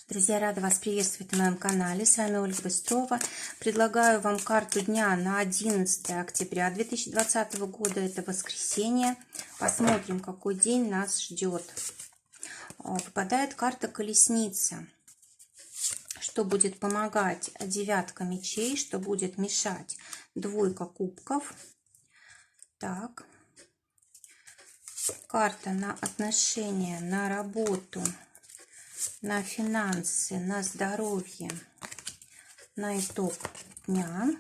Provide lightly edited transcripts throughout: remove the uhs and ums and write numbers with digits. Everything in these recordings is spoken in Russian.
Друзья, рада вас приветствовать на моем канале. С вами Ольга Быстрова. Предлагаю вам карту дня на 11 октября 2020 года. Это воскресенье. Посмотрим, какой день нас ждет. Выпадает карта Колесница. Что будет помогать? Девятка мечей. Что будет мешать? Двойка кубков. Так. Карта на отношения, на работу, на финансы, на здоровье, на итог дня.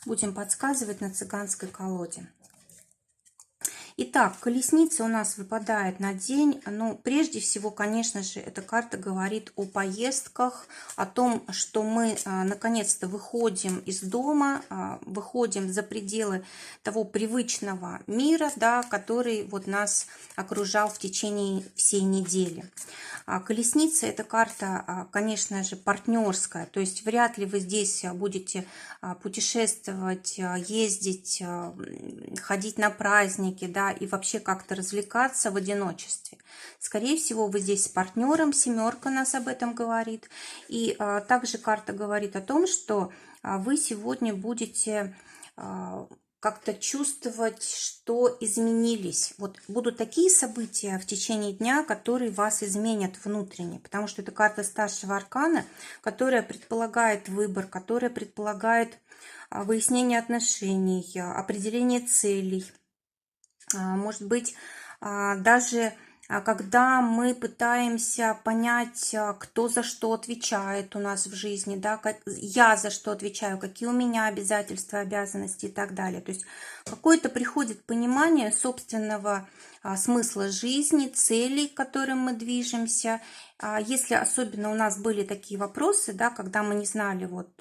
Будем подсказывать на цыганской колоде. Итак, Колесница у нас выпадает на день. Ну, прежде всего, конечно же, эта карта говорит о поездках, о том, что мы наконец-то выходим из дома, выходим за пределы того привычного мира, да, который вот нас окружал в течение всей недели. Колесница — это карта, конечно же, партнерская, то есть вряд ли вы здесь будете путешествовать, ездить, ходить на праздники, да, и вообще как-то развлекаться в одиночестве. Скорее всего, вы здесь с партнером, семерка нас об этом говорит. И также карта говорит о том, что вы сегодня будете как-то чувствовать, что изменились. Вот будут такие события в течение дня, которые вас изменят внутренне, потому что это карта старшего аркана, которая предполагает выбор, которая предполагает выяснение отношений, определение целей. Может быть, даже когда мы пытаемся понять, кто за что отвечает у нас в жизни, да, я за что отвечаю, какие у меня обязательства, обязанности и так далее. То есть какое-то приходит понимание собственного смысла жизни, целей, к которым мы движемся. Если особенно у нас были такие вопросы, да, когда мы не знали, вот,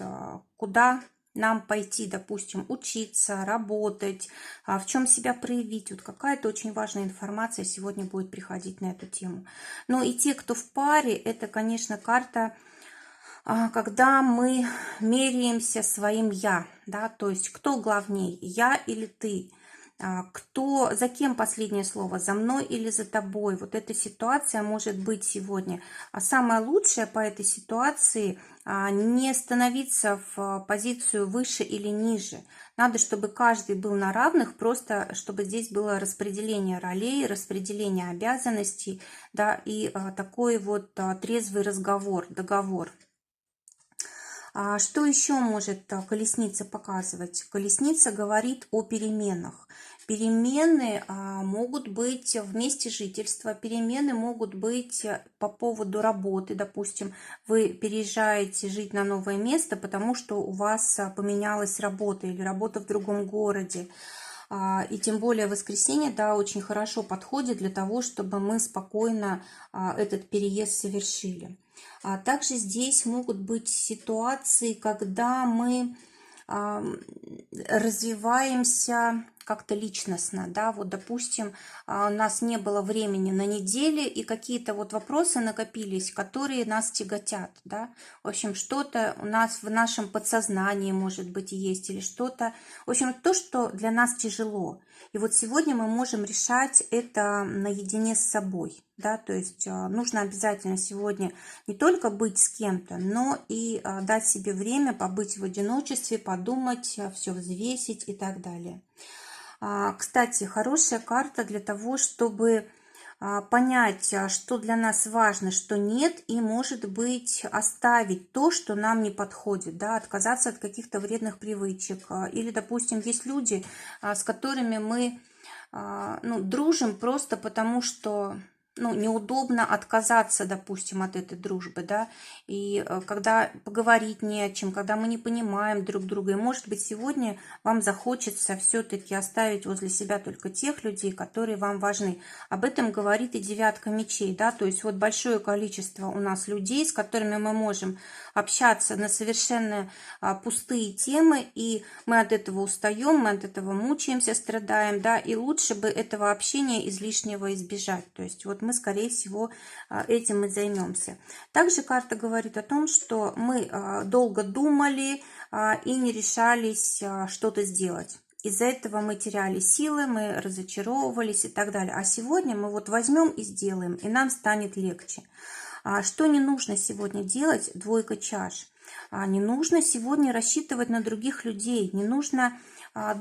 куда нам пойти, допустим, учиться, работать, в чем себя проявить. Вот какая-то очень важная информация сегодня будет приходить на эту тему. Но и те, кто в паре, это, конечно, карта, когда мы меряемся своим «я», да, то есть кто главней, я или ты. Кто, за кем последнее слово, за мной или за тобой? Вот эта ситуация может быть сегодня. А самое лучшее по этой ситуации не становиться в позицию выше или ниже. Надо, чтобы каждый был на равных, просто чтобы здесь было распределение ролей, распределение обязанностей, да, и такой вот трезвый разговор, договор. Что еще может Колесница показывать? Колесница говорит о переменах. Перемены могут быть в месте жительства, перемены могут быть по поводу работы. Допустим, вы переезжаете жить на новое место, потому что у вас поменялась работа или работа в другом городе. И тем более воскресенье, да, очень хорошо подходит для того, чтобы мы спокойно этот переезд совершили. Также здесь могут быть ситуации, когда мы развиваемся как-то личностно, да, вот, допустим, у нас не было времени на неделе, и какие-то вот вопросы накопились, которые нас тяготят, да, в общем, что-то у нас в нашем подсознании, может быть, есть, или что-то, в общем, то, что для нас тяжело, и вот сегодня мы можем решать это наедине с собой, да, то есть нужно обязательно сегодня не только быть с кем-то, но и дать себе время побыть в одиночестве, подумать, все взвесить и так далее. Кстати, хорошая карта для того, чтобы понять, что для нас важно, что нет, и, может быть, оставить то, что нам не подходит, да, отказаться от каких-то вредных привычек. Или, допустим, есть люди, с которыми мы дружим просто потому, что неудобно отказаться, допустим, от этой дружбы, да, и когда поговорить не о чем, когда мы не понимаем друг друга, и, может быть, сегодня вам захочется все-таки оставить возле себя только тех людей, которые вам важны. Об этом говорит и девятка мечей, да, то есть вот большое количество у нас людей, с которыми мы можем общаться на совершенно пустые темы, и мы от этого устаем, мы от этого мучаемся, страдаем, да, и лучше бы этого общения излишнего избежать, то есть вот мы, скорее всего, этим и займемся. Также карта говорит о том, что мы долго думали и не решались что-то сделать. Из-за этого мы теряли силы, мы разочаровывались и так далее. А сегодня мы вот возьмем и сделаем, и нам станет легче. Что не нужно сегодня делать? Двойка чаш. Не нужно сегодня рассчитывать на других людей, не нужно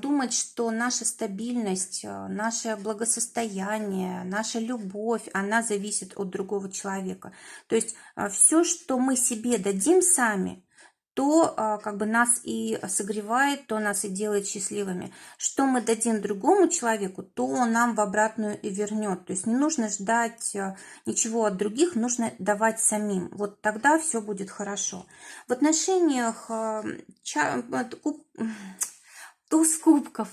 думать, что наша стабильность, наше благосостояние, наша любовь, она зависит от другого человека. То есть все, что мы себе дадим сами, то как бы нас и согревает, то нас и делает счастливыми. Что мы дадим другому человеку, то он нам в обратную и вернет. То есть не нужно ждать ничего от других, нужно давать самим. Вот тогда все будет хорошо. В отношениях туз кубков,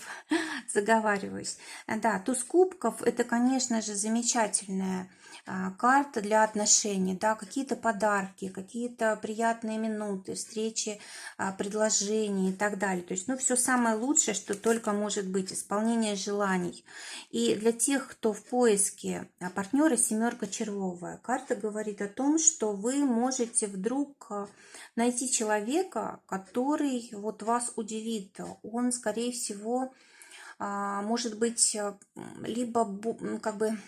заговариваюсь. Да, туз кубков – это, конечно же, замечательная карта для отношений, да, какие-то подарки, какие-то приятные минуты, встречи, предложения и так далее. То есть, ну, все самое лучшее, что только может быть, исполнение желаний. И для тех, кто в поиске партнера, семерка червовая, карта говорит о том, что вы можете вдруг найти человека, который вот вас удивит. Он, скорее всего, может быть, либо как бы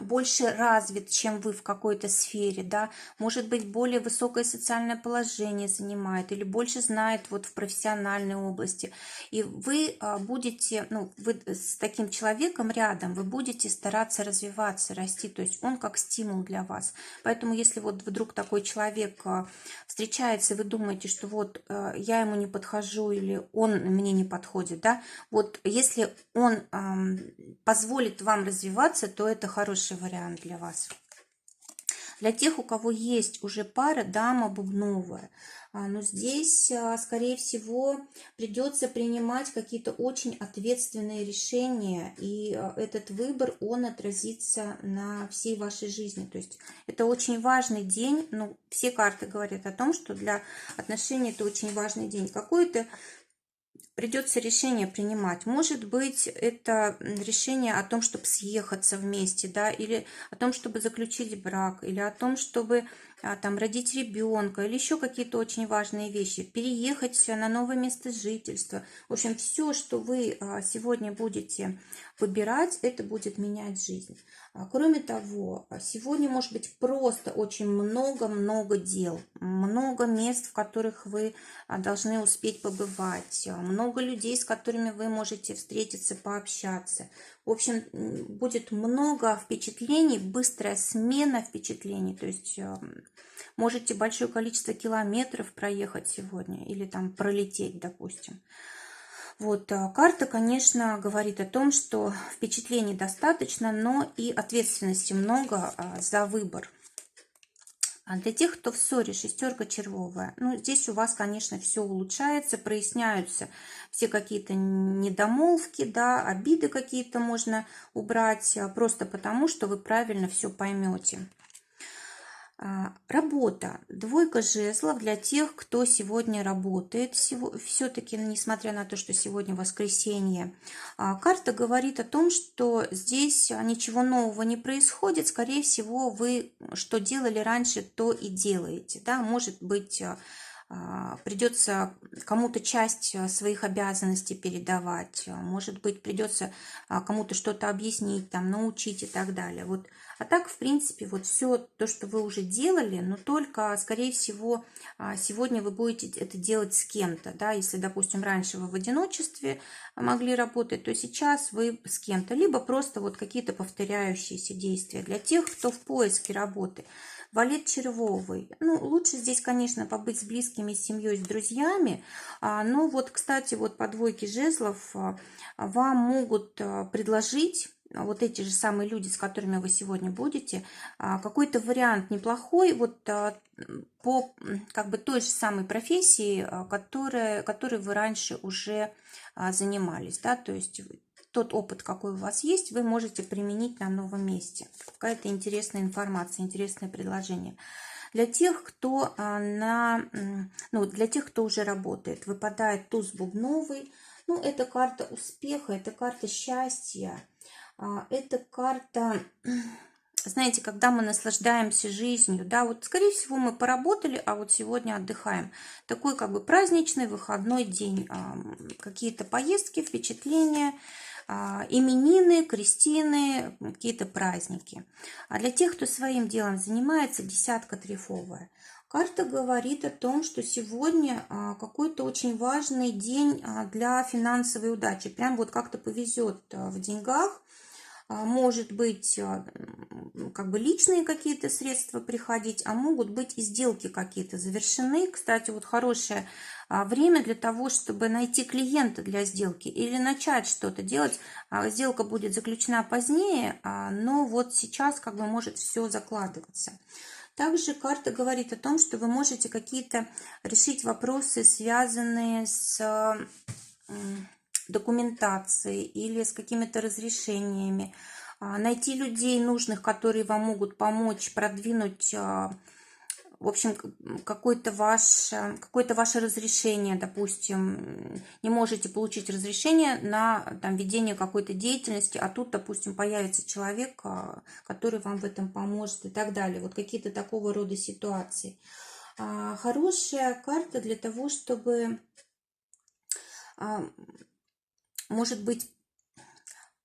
больше развит, чем вы в какой-то сфере, да, может быть, более высокое социальное положение занимает или больше знает вот в профессиональной области. И вы будете, ну, вы с таким человеком рядом, вы будете стараться развиваться, расти, то есть он как стимул для вас. Поэтому, если вот вдруг такой человек встречается, и вы думаете, что вот я ему не подхожу или он мне не подходит, да, вот если он позволит вам развиваться, то это хороший вариант для вас. Для тех, у кого есть уже пара, дама бубновая, но здесь, скорее всего, придется принимать какие-то очень ответственные решения, и этот выбор, он отразится на всей вашей жизни. То есть это очень важный день, ну, все карты говорят о том, что для отношений это очень важный день. Какой-то придется решение принимать. Может быть, это решение о том, чтобы съехаться вместе, да, или о том, чтобы заключить брак, или о том, чтобы там родить ребенка, или еще какие-то очень важные вещи, переехать на новое место жительства. В общем, все, что вы сегодня будете выбирать, это будет менять жизнь. Кроме того, сегодня может быть просто очень много-много дел, много мест, в которых вы должны успеть побывать, много людей, с которыми вы можете встретиться, пообщаться. В общем, будет много впечатлений, быстрая смена впечатлений, то есть можете большое количество километров проехать сегодня или там пролететь, допустим. Вот, карта, конечно, говорит о том, что впечатлений достаточно, но и ответственности много за выбор. А для тех, кто в ссоре, шестерка червовая, ну, здесь у вас, конечно, все улучшается, проясняются все какие-то недомолвки, да, обиды какие-то можно убрать, просто потому, что вы правильно все поймете. Работа. Двойка жезлов для тех, кто сегодня работает. Все-таки, несмотря на то, что сегодня воскресенье, карта говорит о том, что здесь ничего нового не происходит. Скорее всего, вы что делали раньше, то и делаете. Да? Может быть, придется кому-то часть своих обязанностей передавать, может быть, придется кому-то что-то объяснить, там, научить и так далее. Вот. А так, в принципе, вот все то, что вы уже делали, но только, скорее всего, сегодня вы будете это делать с кем-то. Да? Если, допустим, раньше вы в одиночестве могли работать, то сейчас вы с кем-то, либо просто вот какие-то повторяющиеся действия. Для тех, кто в поиске работы, валет червовый. Ну, лучше здесь, конечно, побыть с близкими, с семьей, с друзьями. Но вот, кстати, вот по двойке жезлов вам могут предложить вот эти же самые люди, с которыми вы сегодня будете, какой-то вариант неплохой, вот по как бы той же самой профессии, которой вы раньше уже занимались, да, то есть тот опыт, какой у вас есть, вы можете применить на новом месте. Какая-то интересная информация, интересное предложение. Для тех, кто для тех, кто уже работает, выпадает туз бубновый. Ну, это карта успеха, это карта счастья, это карта, знаете, когда мы наслаждаемся жизнью, да, вот, скорее всего, мы поработали, а вот сегодня отдыхаем. Такой как бы праздничный выходной день, какие-то поездки, впечатления, именины, крестины, какие-то праздники. А для тех, кто своим делом занимается, десятка трефовая. Карта говорит о том, что сегодня какой-то очень важный день для финансовой удачи. Прям вот как-то повезет в деньгах. Может быть, как бы личные какие-то средства приходить, а могут быть и сделки какие-то завершены. Кстати, вот хорошее время для того, чтобы найти клиента для сделки или начать что-то делать. Сделка будет заключена позднее, но вот сейчас как бы может все закладываться. Также карта говорит о том, что вы можете какие-то решить вопросы, связанные с документацией или с какими-то разрешениями, найти людей нужных, которые вам могут помочь продвинуть, в общем, какое-то ваше разрешение, допустим, не можете получить разрешение на там, ведение какой-то деятельности, а тут, допустим, появится человек, который вам в этом поможет и так далее. Вот какие-то такого рода ситуации. Хорошая карта для того, чтобы, может быть,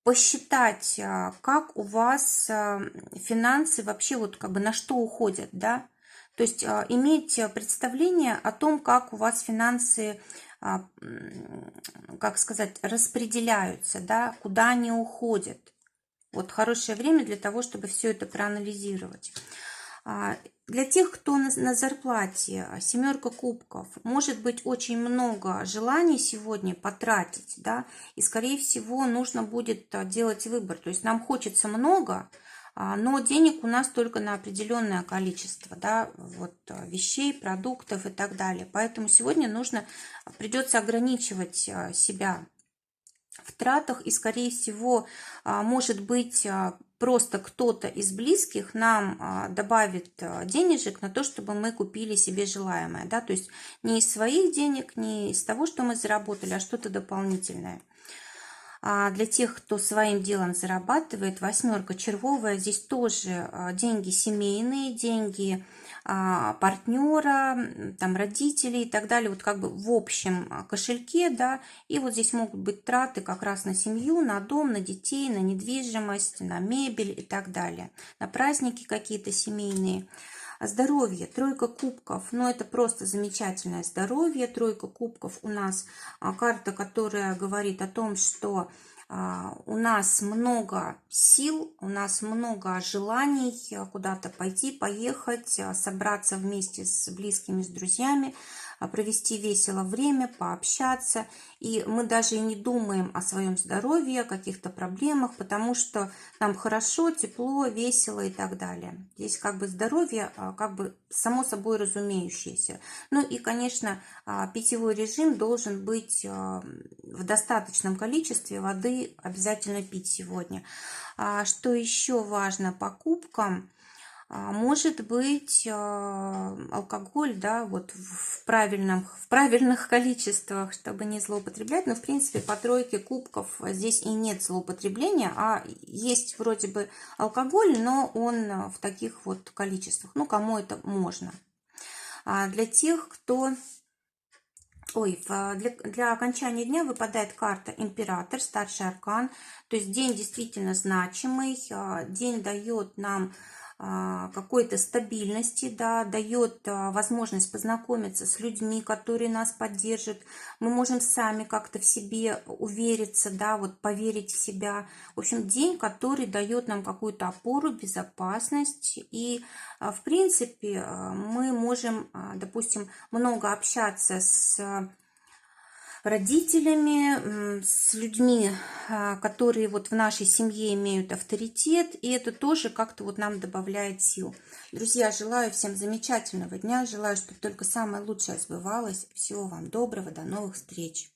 посчитать, как у вас финансы вообще, вот как бы на что уходят, да, то есть иметь представление о том, как у вас финансы, как сказать, распределяются, да, куда они уходят. Вот хорошее время для того, чтобы все это проанализировать. Для тех, кто на зарплате, семерка кубков, может быть очень много желаний сегодня потратить, да, и скорее всего нужно будет делать выбор. То есть нам хочется много, но денег у нас только на определенное количество, да, вот, вещей, продуктов и так далее. Поэтому сегодня придется ограничивать себя в тратах, и скорее всего, может быть, просто кто-то из близких нам добавит денежек на то, чтобы мы купили себе желаемое, да, то есть не из своих денег, не из того, что мы заработали, а что-то дополнительное. Для тех, кто своим делом зарабатывает, восьмерка червовая, здесь тоже деньги семейные, деньги партнера, там, родителей и так далее, вот как бы в общем кошельке, да, и вот здесь могут быть траты как раз на семью, на дом, на детей, на недвижимость, на мебель и так далее, на праздники какие-то семейные. Здоровье, тройка кубков, ну это просто замечательное здоровье. Тройка кубков у нас карта, которая говорит о том, что у нас много сил, у нас много желаний куда-то пойти, поехать, собраться вместе с близкими, с друзьями, провести весело время, пообщаться. И мы даже и не думаем о своем здоровье, о каких-то проблемах, потому что нам хорошо, тепло, весело и так далее. Здесь как бы здоровье, как бы само собой разумеющееся. Ну и, конечно, питьевой режим должен быть в достаточном количестве воды, обязательно пить сегодня. Что еще важно по кубкам? Может быть алкоголь, да, вот в правильных количествах, чтобы не злоупотреблять. Но, в принципе, по тройке кубков здесь и нет злоупотребления, а есть вроде бы алкоголь, но он в таких вот количествах. Ну, кому это можно. Для тех, кто... для окончания дня выпадает карта Император, старший аркан. То есть день действительно значимый, день дает нам какой-то стабильности, да, дает возможность познакомиться с людьми, которые нас поддержат. Мы можем сами как-то в себе увериться, да, вот поверить в себя. В общем, день, который дает нам какую-то опору, безопасность. И, в принципе, мы можем, допустим, много общаться с родителями, с людьми, которые вот в нашей семье имеют авторитет, и это тоже как-то вот нам добавляет сил. Друзья, желаю всем замечательного дня, желаю, чтобы только самое лучшее сбывалось. Всего вам доброго, до новых встреч!